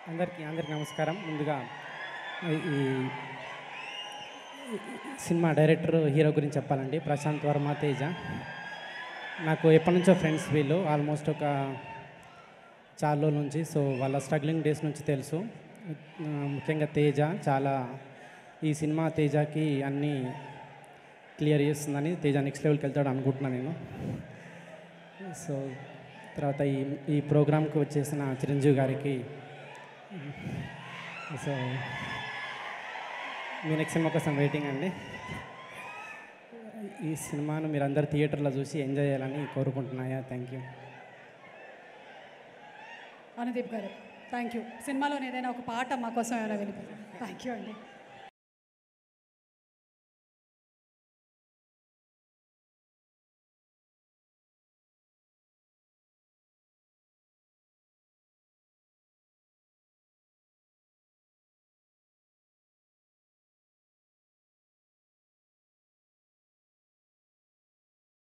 అందరికీ నమస్కారం. ముందుగా ఈ సినిమా డైరెక్టర్, హీరో గురించి చెప్పాలండి. ప్రశాంత్ వర్మ, తేజ నాకు ఎప్పటి నుంచో ఫ్రెండ్స్ వీళ్ళు. ఆల్మోస్ట్ ఒక చాలా రోజుల నుంచి. సో వాళ్ళ స్ట్రగ్లింగ్ డేస్ నుంచి తెలుసు. ముఖ్యంగా తేజ చాలా ఈ సినిమా తేజకి అన్నీ క్లియర్ చేస్తుందని, తేజ నెక్స్ట్ లెవెల్కి వెళ్తాడు అనుకుంటున్నాను నేను. సో తర్వాత ఈ ప్రోగ్రామ్కి వచ్చేసిన చిరంజీవి గారికి, సో మీ నెక్స్ట్ సినిమా కోసం వెయిటింగ్ అండి. ఈ సినిమాను మీరు అందరు థియేటర్లో చూసి ఎంజాయ్ చేయాలని కోరుకుంటున్నాయా. Thank you. అనుదీప్ గారు థ్యాంక్ యూ. సినిమాలోని ఏదైనా ఒక పాట మా కోసం ఏమైనా వినిపి. థ్యాంక్ యూ అండి.